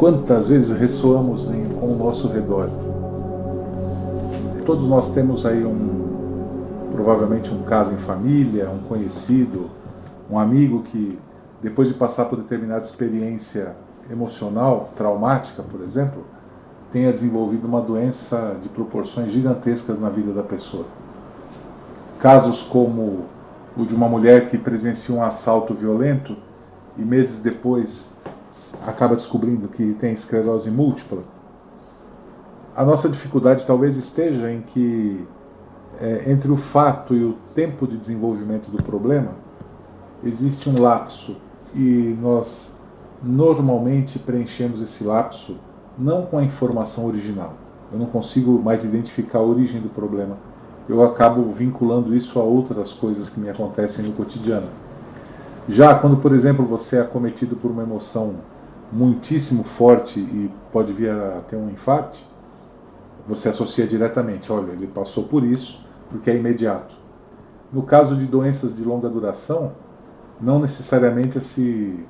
Quantas vezes ressoamos com o nosso redor? Todos nós temos aí provavelmente um caso em família, um conhecido, um amigo que, depois de passar por determinada experiência emocional, traumática, por exemplo, tenha desenvolvido uma doença de proporções gigantescas na vida da pessoa. Casos como o de uma mulher que presencia um assalto violento e meses depois acaba descobrindo que tem esclerose múltipla. A nossa dificuldade talvez esteja em que, entre o fato e o tempo de desenvolvimento do problema, existe um lapso e nós normalmente preenchemos esse lapso não com a informação original. Eu não consigo mais identificar a origem do problema. Eu acabo vinculando isso a outras coisas que me acontecem no cotidiano. Já quando, por exemplo, você é acometido por uma emoção muitíssimo forte e pode vir a ter um infarto, você associa diretamente, olha, ele passou por isso, porque é imediato. No caso de doenças de longa duração, não necessariamente esse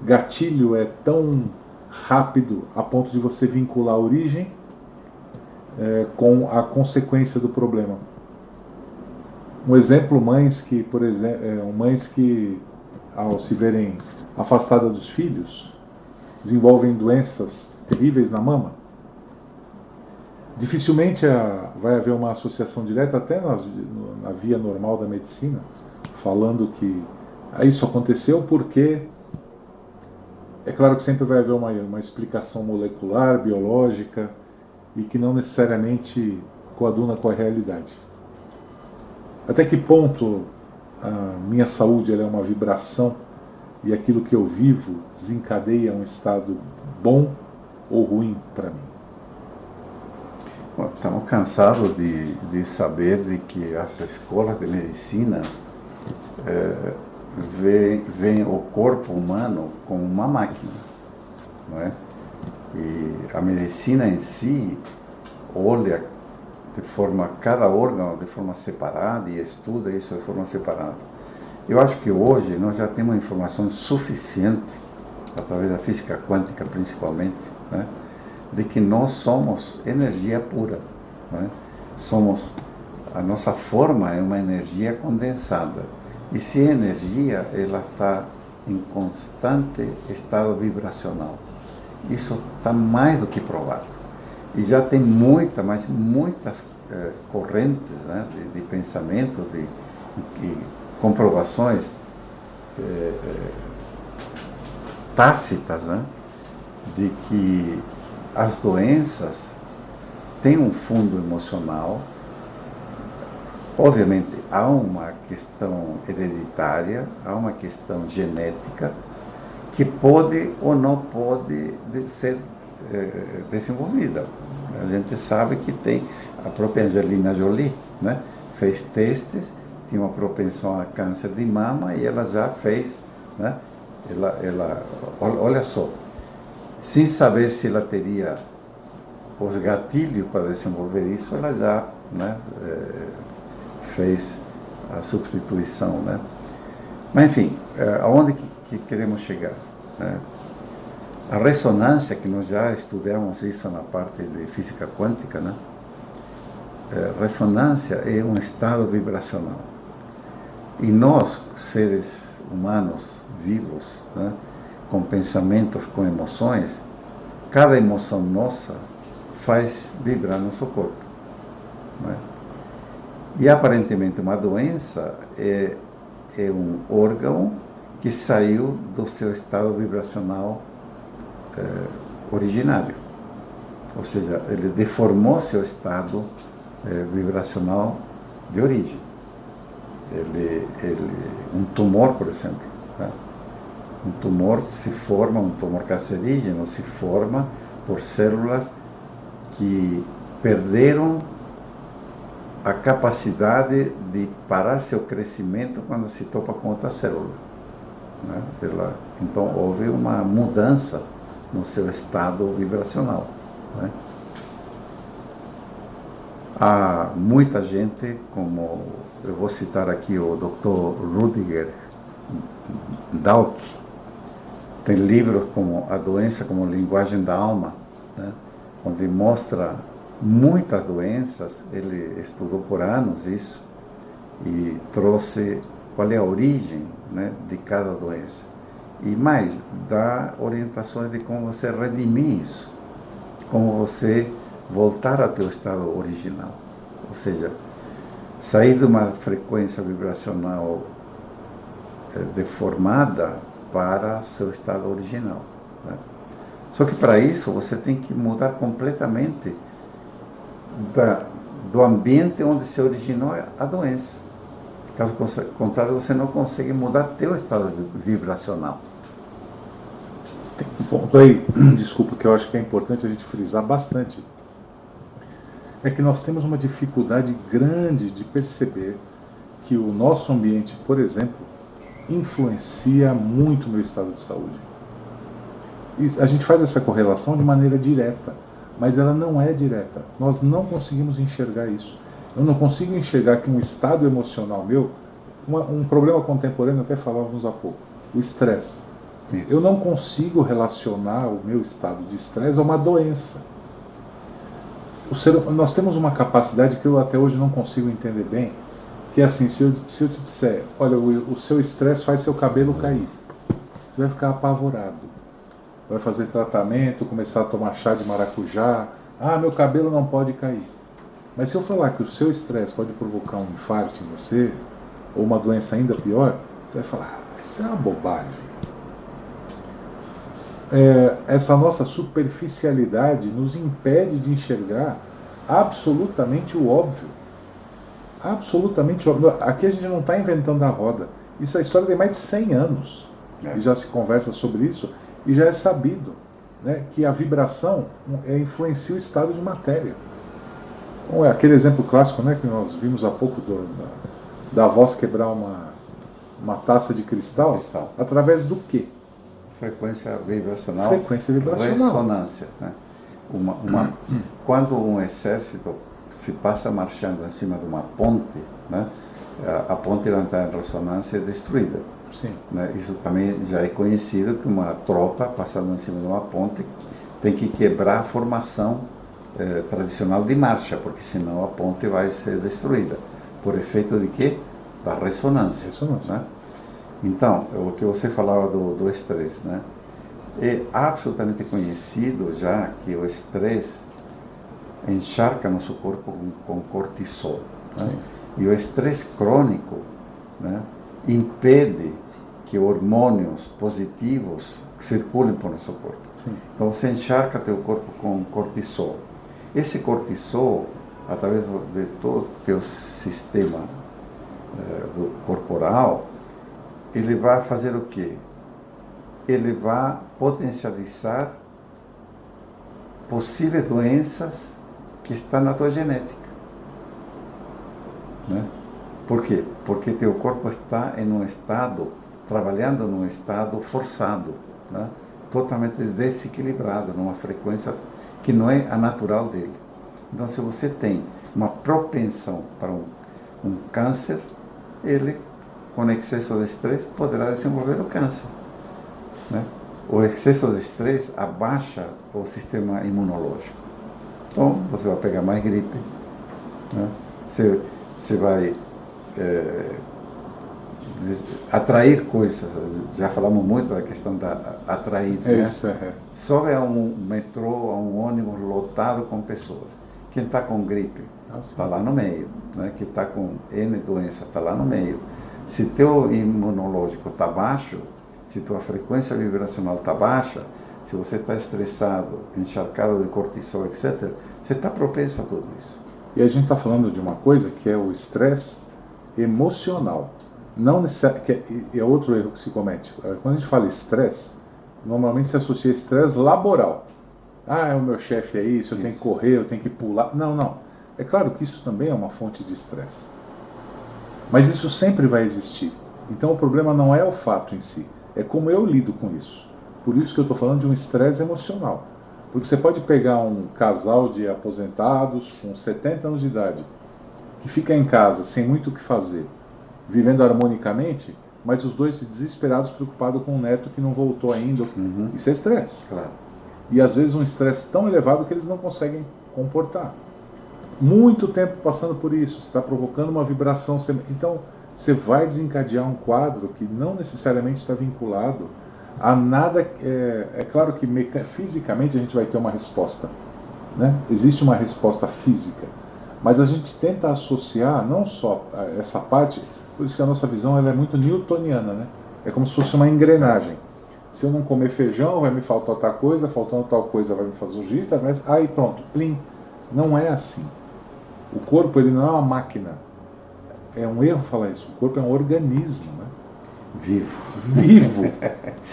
gatilho é tão rápido a ponto de você vincular a origem com a consequência do problema. Um exemplo, mães que, ao se verem afastadas dos filhos, desenvolvem doenças terríveis na mama. Dificilmente vai haver uma associação direta, até na via normal da medicina, falando que isso aconteceu porque... É claro que sempre vai haver uma explicação molecular, biológica, e que não necessariamente coaduna com a realidade. Até que ponto a minha saúde ela é uma vibração e aquilo que eu vivo desencadeia um estado bom ou ruim para mim? Bom, estamos cansados de saber de que as escolas de medicina veem o corpo humano como uma máquina, não é? E a medicina em si olha cada órgão de forma separada e estuda isso de forma separada. Eu acho que hoje nós já temos informação suficiente, através da física quântica principalmente, né, de que nós somos energia pura, né? A nossa forma é uma energia condensada. E se a energia ela está em constante estado vibracional, isso está mais do que provado. E já tem muitas correntes, né, de pensamentos e comprovações tácitas, né, de que as doenças têm um fundo emocional. Obviamente, há uma questão hereditária, há uma questão genética, que pode ou não pode ser desenvolvida. A gente sabe que tem a própria Angelina Jolie, né? Fez testes, tinha uma propensão a câncer de mama e ela já fez, né? Olha só, sem saber se ela teria os gatilhos para desenvolver isso, ela já, né, fez a substituição, né? Mas enfim, aonde que queremos chegar, né? A ressonância, que nós já estudamos isso na parte de física quântica, né? Ressonância é um estado vibracional. E nós, seres humanos vivos, né, com pensamentos, com emoções, cada emoção nossa faz vibrar nosso corpo, né? E aparentemente uma doença é um órgão que saiu do seu estado vibracional originário. Ou seja, ele deformou seu estado vibracional de origem. Um tumor, por exemplo, né? Um tumor um tumor cancerígeno se forma por células que perderam a capacidade de parar seu crescimento quando se topa com outra célula, né? Então houve uma mudança no seu estado vibracional, né? Há muita gente, como eu vou citar aqui o Dr. Rüdiger Dahlke, Tem livros como A Doença como Linguagem da Alma, né? Onde mostra muitas doenças, ele estudou por anos isso, e trouxe qual é a origem, né, de cada doença. E mais, dá orientações de como você redimir isso, como você voltar ao teu estado original. Ou seja, sair de uma frequência vibracional deformada para seu estado original, né? Só que para isso você tem que mudar completamente do ambiente onde se originou a doença. Caso contrário, você não consegue mudar teu estado vibracional. Tem um ponto aí, desculpa, que eu acho que é importante a gente frisar bastante. É que nós temos uma dificuldade grande de perceber que o nosso ambiente, por exemplo, influencia muito o meu estado de saúde. E a gente faz essa correlação de maneira direta, mas ela não é direta. Nós não conseguimos enxergar isso. Eu não consigo enxergar que um estado emocional meu, um problema contemporâneo, até falávamos há pouco, o estresse. Eu não consigo relacionar o meu estado de estresse a uma doença. Nós temos uma capacidade que eu até hoje não consigo entender bem, que é assim, se eu te disser, olha, o seu estresse faz seu cabelo cair, você vai ficar apavorado. Vai fazer tratamento, começar a tomar chá de maracujá, meu cabelo não pode cair. Mas se eu falar que o seu estresse pode provocar um infarto em você, ou uma doença ainda pior, você vai falar, isso é uma bobagem. Essa nossa superficialidade nos impede de enxergar absolutamente o óbvio. Absolutamente óbvio. Aqui a gente não está inventando a roda. Isso é a história de mais de 100 anos. E já se conversa sobre isso, e já é sabido, né, que a vibração influencia o estado de matéria. Então, é aquele exemplo clássico, né, que nós vimos há pouco da voz quebrar uma taça de cristal. Através do quê? Frequência vibracional. Frequência vibracional. Ressonância, né? Quando um exército se passa marchando em cima de uma ponte, né, a ponte vai entrar em ressonância e é destruída. Sim. Né? Isso também já é conhecido, que uma tropa passando em cima de uma ponte tem que quebrar a formação tradicional de marcha, porque senão a ponte vai ser destruída. Por efeito de quê? Da ressonância. Né? Então, o que você falava do estresse, né? É absolutamente conhecido já que o estresse encharca nosso corpo com cortisol. Né? E o estresse crônico, né, impede que hormônios positivos circulem por nosso corpo. Sim. Então você encharca teu corpo com cortisol. Esse cortisol, através de todo o teu sistema corporal, ele vai fazer o quê? Ele vai potencializar possíveis doenças que estão na tua genética. Né? Por quê? Porque teu corpo está em um estado, trabalhando num estado forçado, né? Totalmente desequilibrado, numa frequência que não é a natural dele. Então, se você tem uma propensão para um câncer, ele, com excesso de estresse, poderá desenvolver o câncer. Né? O excesso de estresse abaixa o sistema imunológico. Então, você vai pegar mais gripe, né? Você vai atrair coisas. Já falamos muito da questão da atrair. Isso, né? Sobe a um metrô, a um ônibus lotado com pessoas. Quem está com gripe está lá no meio. Né? Quem está com N doença está lá no meio. Se teu imunológico está baixo, se tua frequência vibracional está baixa, se você está estressado, encharcado de cortisol, etc., você está propenso a tudo isso. E a gente está falando de uma coisa que é o estresse emocional. Não é outro erro que se comete. Quando a gente fala estresse, normalmente se associa estresse laboral. O meu chefe é isso, eu tenho que correr, eu tenho que pular. Não. É claro que isso também é uma fonte de estresse. Mas isso sempre vai existir. Então o problema não é o fato em si, é como eu lido com isso. Por isso que eu estou falando de um estresse emocional. Porque você pode pegar um casal de aposentados com 70 anos de idade, que fica em casa sem muito o que fazer, vivendo harmonicamente, mas os dois desesperados, preocupados com o neto que não voltou ainda. Uhum. Isso é estresse. Claro. E às vezes um estresse tão elevado que eles não conseguem comportar. Muito tempo passando por isso, você está provocando uma vibração. Então, você vai desencadear um quadro que não necessariamente está vinculado a nada. É claro que fisicamente a gente vai ter uma resposta, né? Existe uma resposta física, mas a gente tenta associar não só essa parte, por isso que a nossa visão ela é muito newtoniana, né? É como se fosse uma engrenagem. Se eu não comer feijão, vai me faltar tal coisa, faltando tal coisa vai me fazer o giz, aí pronto, plim. Não é assim. O corpo ele não é uma máquina. É um erro falar isso. O corpo é um organismo, né? Vivo,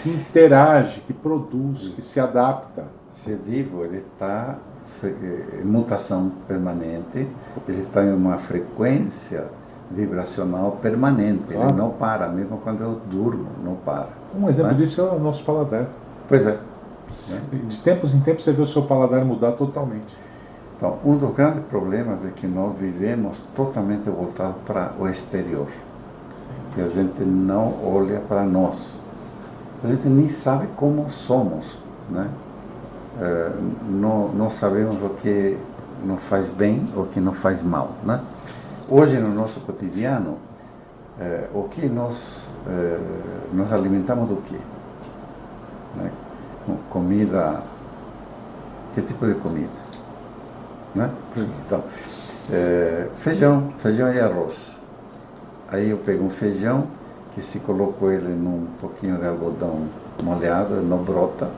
que interage, que produz, isso, que se adapta. Se é vivo, ele está em mutação permanente, ele está em uma frequência vibracional permanente, claro. Ele não para, mesmo quando eu durmo, não para. Um exemplo disso é o nosso paladar. Pois é. De tempos em tempos você vê o seu paladar mudar totalmente. Então, um dos grandes problemas é que nós vivemos totalmente voltados para o exterior. Que a gente não olha para nós. A gente nem sabe como somos, né? Não sabemos o que nos faz bem ou o que nos faz mal, né? Hoje, no nosso cotidiano, o que nós alimentamos do quê? Né? Comida, que tipo de comida? Né? Então, feijão e arroz. Aí eu pego um feijão, que se coloco ele num pouquinho de algodão molhado, ele não brota,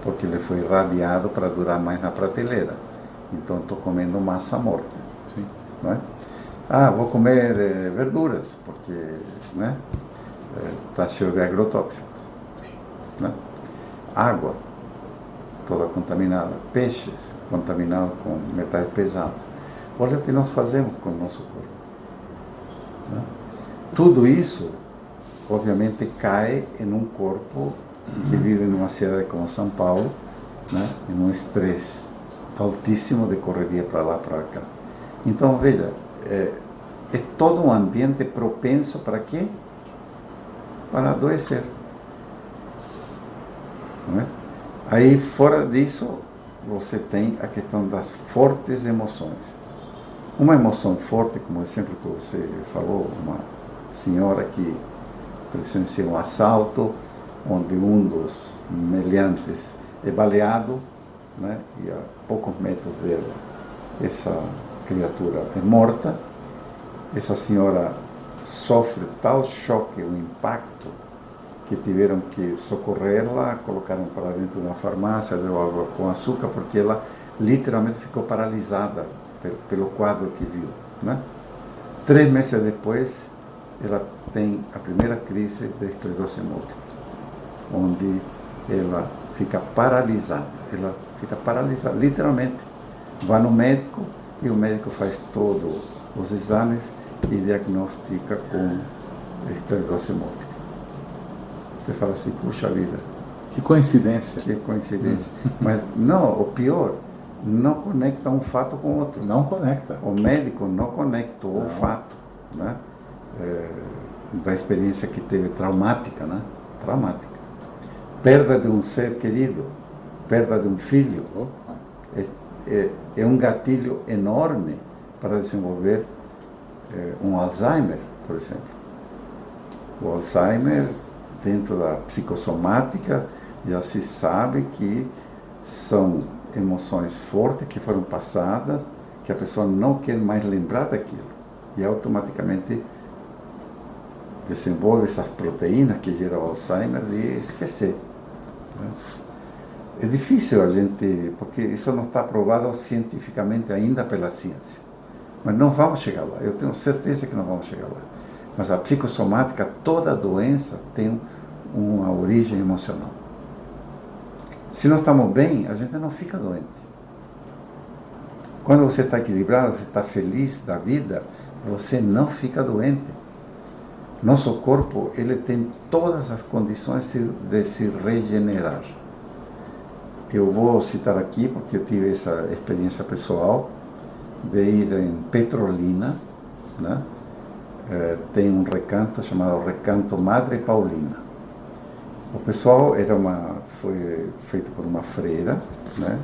porque ele foi irradiado para durar mais na prateleira. Então estou comendo massa morta. Sim. Não é? Vou comer verduras, porque está cheio de agrotóxicos. Né? Água, toda contaminada. Peixes, contaminados com metais pesados. Olha o que nós fazemos com o nosso corpo. Né? Tudo isso, obviamente, cai em um corpo que vive numa cidade como São Paulo, né? Em um estresse altíssimo de correria para lá, para cá. Então, veja, é todo um ambiente propenso para quê? Para adoecer. Não é? Aí, fora disso, você tem a questão das fortes emoções. Uma emoção forte, como o exemplo que você falou, uma senhora que presenciou um assalto, onde um dos meliantes é baleado, né? E a poucos metros dela, essa criatura é morta. Essa senhora sofre tal choque, o impacto, que tiveram que socorrê-la, colocaram para dentro de uma farmácia, deu água com açúcar, porque ela literalmente ficou paralisada pelo quadro que viu, né? 3 meses depois, ela tem a primeira crise de esclerose múltipla, onde ela fica paralisada, literalmente. Vai no médico e o médico faz todos os exames e diagnostica com esclerose múltipla. Você fala assim, puxa vida. Que coincidência. Que coincidência. Mas não, o pior, não conecta um fato com o outro. Não conecta. O médico não conectou o fato, né? Da experiência que teve traumática, né? Traumática. Perda de um ser querido, perda de um filho. É um gatilho enorme para desenvolver um Alzheimer, por exemplo. O Alzheimer, dentro da psicossomática, já se sabe que são emoções fortes que foram passadas, que a pessoa não quer mais lembrar daquilo. E automaticamente desenvolve essas proteínas que geram o Alzheimer de esquecer. Né? É difícil a gente, porque isso não está provado cientificamente ainda pela ciência. Mas não vamos chegar lá, eu tenho certeza que não vamos chegar lá. Mas a psicossomática, toda doença tem uma origem emocional. Se nós estamos bem, a gente não fica doente. Quando você está equilibrado, você está feliz da vida, você não fica doente. Nosso corpo, ele tem todas as condições de se regenerar. Eu vou citar aqui, porque eu tive essa experiência pessoal, de ir em Petrolina, né? tem um recanto chamado Recanto Madre Paulina. O pessoal foi feito por uma freira, né?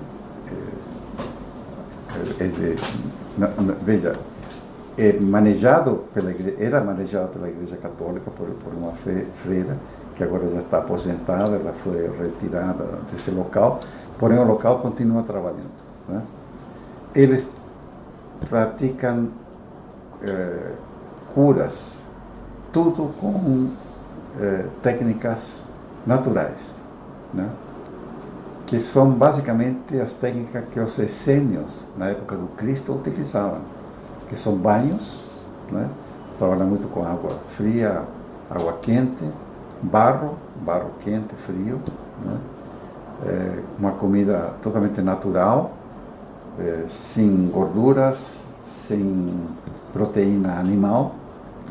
Veja, era manejado pela Igreja Católica por uma freira, que agora já está aposentada, ela foi retirada desse local, porém o local continua trabalhando, né? Eles praticam curas, tudo com técnicas naturais, né? Que são basicamente as técnicas que os essênios, na época do Cristo, utilizavam, que são banhos, né? Trabalham muito com água fria, água quente, barro quente, frio, né? Uma comida totalmente natural, sem gorduras, sem proteína animal,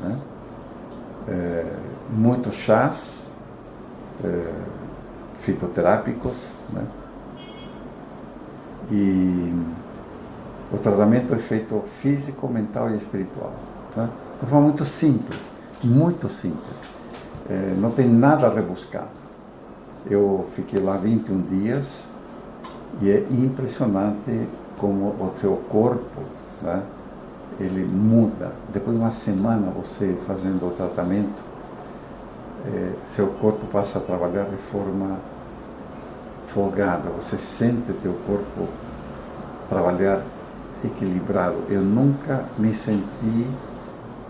né? Muitos chás fitoterápicos, né? E o tratamento é feito físico, mental e espiritual, né? De forma muito simples, muito simples. Não tem nada rebuscado. Eu fiquei lá 21 dias e é impressionante como o seu corpo, né, ele muda. Depois de uma semana você fazendo o tratamento, seu corpo passa a trabalhar de forma folgada. Você sente teu corpo trabalhar equilibrado. Eu nunca me senti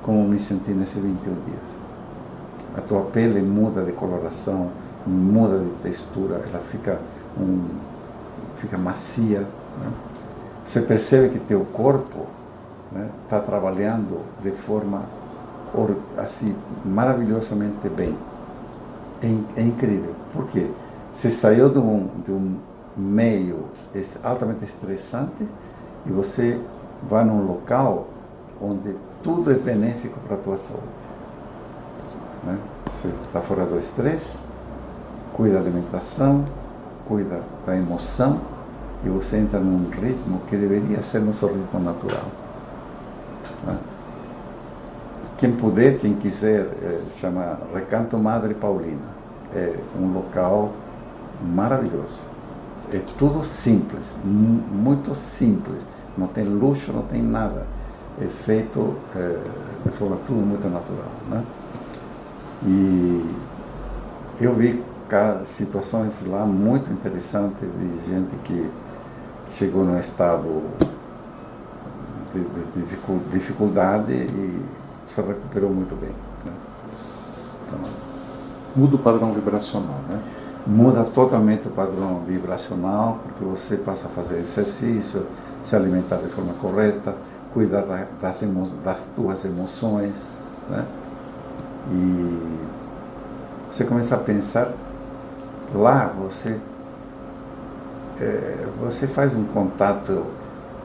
como me senti nesses 21 dias. A tua pele muda de coloração, muda de textura, ela fica macia, né? Você percebe que teu corpo está trabalhando de forma assim maravilhosamente bem. É incrível. Por quê? Você saiu de um meio altamente estressante e você vai num local onde tudo é benéfico para a tua saúde, né? Você está fora do estresse, cuida da alimentação, cuida da emoção, e você entra num ritmo que deveria ser nosso ritmo natural, né? Quem puder, quem quiser, chama Recanto Madre Paulina. É um local maravilhoso. É tudo simples, muito simples. Não tem luxo, não tem nada. É feito de forma tudo muito natural, né? E eu vi situações lá muito interessantes de gente que chegou num estado de dificuldade e se recuperou muito bem, né? Então, muda o padrão vibracional, né? Muda totalmente o padrão vibracional, porque você passa a fazer exercício, se alimentar de forma correta, cuidar das tuas emoções, né? E você começa a pensar, lá você faz um contato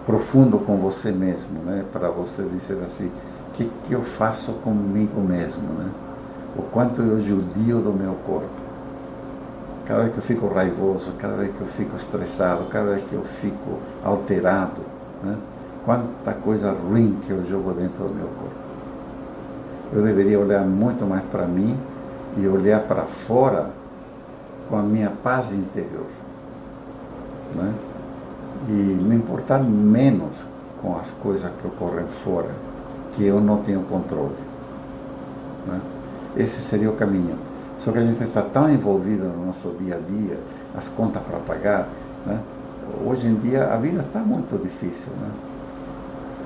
profundo com você mesmo, né? Para você dizer assim, o que eu faço comigo mesmo, né? O quanto eu judio do meu corpo. Cada vez que eu fico raivoso, cada vez que eu fico estressado, cada vez que eu fico alterado, né? Quanta coisa ruim que eu jogo dentro do meu corpo. Eu deveria olhar muito mais para mim e olhar para fora com a minha paz interior, né? E me importar menos com as coisas que ocorrem fora, que eu não tenho controle, né? Esse seria o caminho. Só que a gente está tão envolvido no nosso dia a dia, as contas para pagar, né? Hoje em dia a vida está muito difícil, né?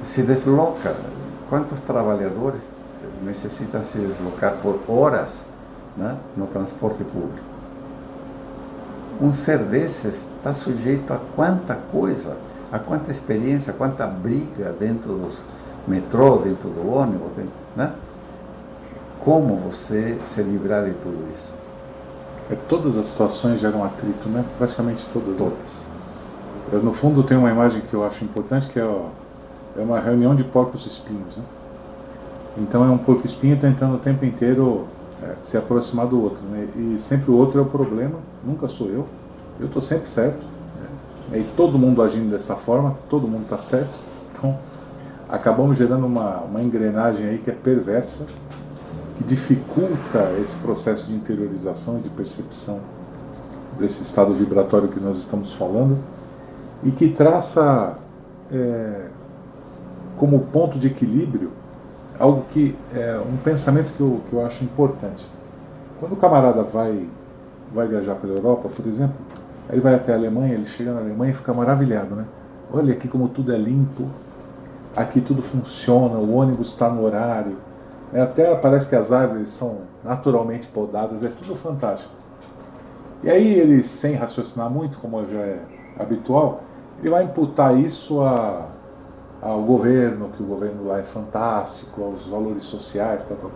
Se desloca. Quantos trabalhadores necessitam se deslocar por horas, né, no transporte público? Um ser desses está sujeito a quanta coisa, a quanta experiência, a quanta briga dentro dos metrô, dentro do ônibus, né? Como você se livrar de tudo isso? Todas as situações geram atrito, né? Praticamente todas. Todas. No fundo tem uma imagem que eu acho importante, que é uma reunião de porcos espinhos, né? Então é um porco espinho tentando o tempo inteiro se aproximar do outro, né? E sempre o outro é o problema, nunca sou eu estou sempre certo, né? E todo mundo agindo dessa forma, todo mundo está certo. Então acabamos gerando uma engrenagem aí que é perversa, que dificulta esse processo de interiorização e de percepção desse estado vibratório que nós estamos falando, e que traça como ponto de equilíbrio algo que é um pensamento que eu acho importante. Quando o camarada vai viajar pela Europa, por exemplo, ele vai até a Alemanha, ele chega na Alemanha e fica maravilhado, né? Olha aqui como tudo é limpo, aqui tudo funciona, o ônibus está no horário, até parece que as árvores são naturalmente podadas, é tudo fantástico. E aí ele, sem raciocinar muito, como já é habitual, ele vai imputar isso ao governo, que o governo lá é fantástico, aos valores sociais, tal.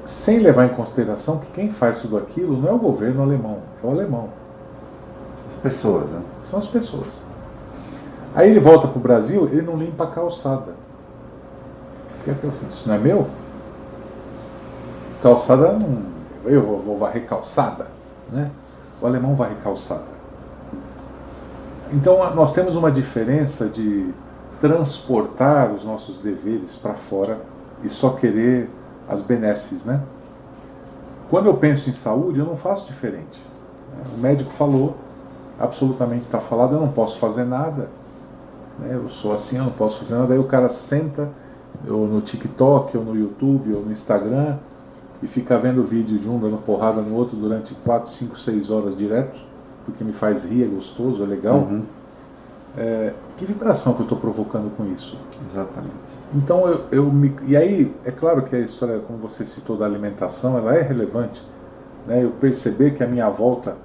Sem levar em consideração que quem faz tudo aquilo não é o governo alemão, é o alemão. As pessoas, né? São as pessoas. Aí ele volta para o Brasil, ele não limpa a calçada. Isso não é meu? Calçada não... Eu vou varrer calçada, né? O alemão varre calçada. Então nós temos uma diferença de transportar os nossos deveres para fora e só querer as benesses, né? Quando eu penso em saúde, eu não faço diferente. O médico falou, absolutamente está falado, eu não posso fazer nada. Eu sou assim, eu não posso fazer nada. Aí o cara senta ou no TikTok, ou no YouTube, ou no Instagram, e fica vendo vídeo de um dando porrada no outro durante 4, 5, 6 horas direto, porque me faz rir, é gostoso, é legal. Uhum. Que vibração que eu estou provocando com isso? Exatamente. Então e aí é claro que a história, como você citou, da alimentação, ela é relevante, né? Eu perceber que à minha volta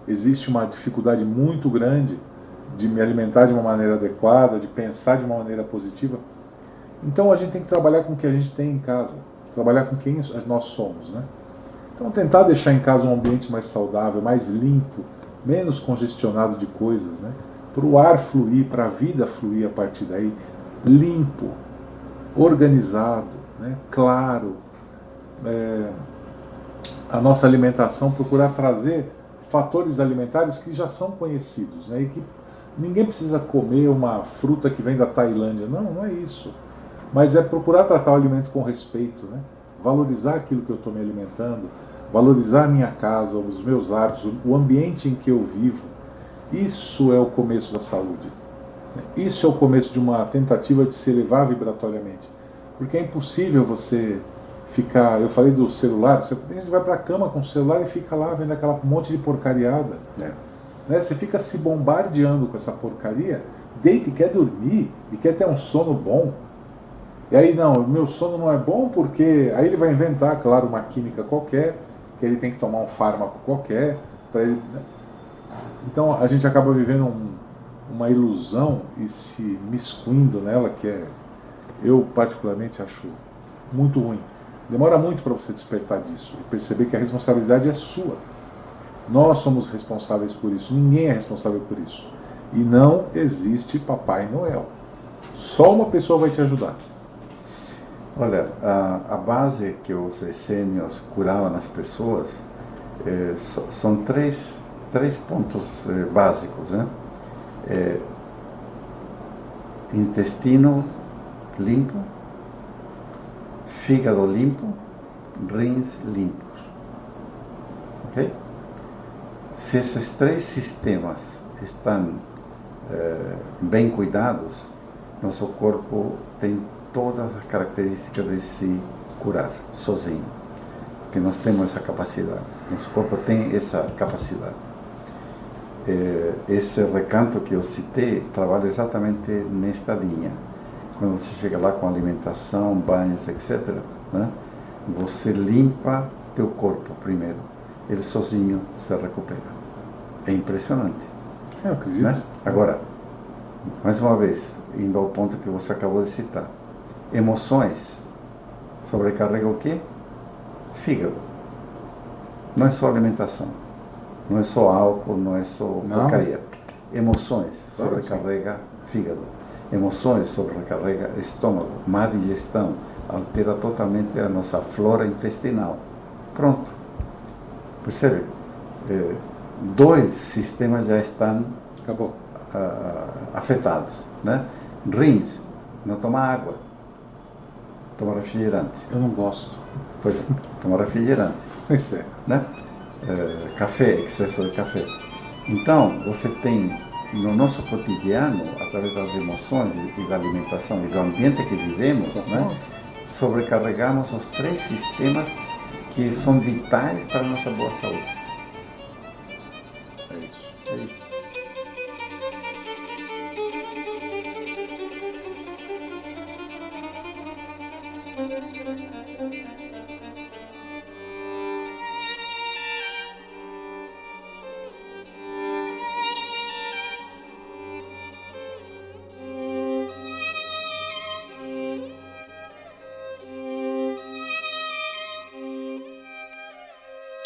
existe uma dificuldade muito grande de me alimentar de uma maneira adequada, de pensar de uma maneira positiva. Então a gente tem que trabalhar com o que a gente tem em casa, trabalhar com quem nós somos, né? Então tentar deixar em casa um ambiente mais saudável, mais limpo, menos congestionado de coisas, né? Para o ar fluir, para a vida fluir a partir daí, limpo, organizado, né? Claro. A nossa alimentação, procurar trazer fatores alimentares que já são conhecidos, né? E que ninguém precisa comer uma fruta que vem da Tailândia, não é isso. Mas é procurar tratar o alimento com respeito, né? Valorizar aquilo que eu estou me alimentando, valorizar a minha casa, os meus hábitos, o ambiente em que eu vivo. Isso é o começo da saúde. Isso é o começo de uma tentativa de se elevar vibratoriamente. Porque é impossível você ficar... Eu falei do celular, a gente vai para a cama com o celular e fica lá vendo aquela monte de porcariada. Né? Você fica se bombardeando com essa porcaria, deita e quer dormir, e quer ter um sono bom. E aí, não, o meu sono não é bom porque... Aí ele vai inventar, claro, uma química qualquer, que ele tem que tomar um fármaco qualquer, para ele... Então a gente acaba vivendo uma ilusão e se miscuindo nela, que eu particularmente acho muito ruim. Demora muito para você despertar disso e perceber que a responsabilidade é sua. Nós somos responsáveis por isso, ninguém é responsável por isso. E não existe Papai Noel. Só uma pessoa vai te ajudar. Olha, a base que os essênios curavam nas pessoas são três pontos básicos, né? Intestino limpo, fígado limpo, rins limpos. Ok? Se esses três sistemas estão bem cuidados, nosso corpo tem todas as características de se curar sozinho, porque nós temos essa capacidade, nosso corpo tem essa capacidade. Esse recanto que eu citei trabalha exatamente nesta linha. Quando você chega lá com alimentação, banhos, etc., né, você limpa teu corpo primeiro, ele sozinho se recupera. É impressionante. Eu acredito. Né? Agora, mais uma vez, indo ao ponto que você acabou de citar, emoções sobrecarrega o quê? Fígado. Não é só alimentação, não é só álcool, não é só porcaria. Emoções sobrecarrega fígado. Emoções sobrecarrega estômago, má digestão, altera totalmente a nossa flora intestinal. Pronto. Percebe? 2 sistemas já estão afetados, né? Rins, não toma água, toma refrigerante. Eu não gosto. Pois é, toma refrigerante. Pois é. Né? Café, excesso de café. Então, você tem no nosso cotidiano, através das emoções e da alimentação e do ambiente que vivemos, né, sobrecarregamos os 3 sistemas que são vitais para a nossa boa saúde. É isso. É isso.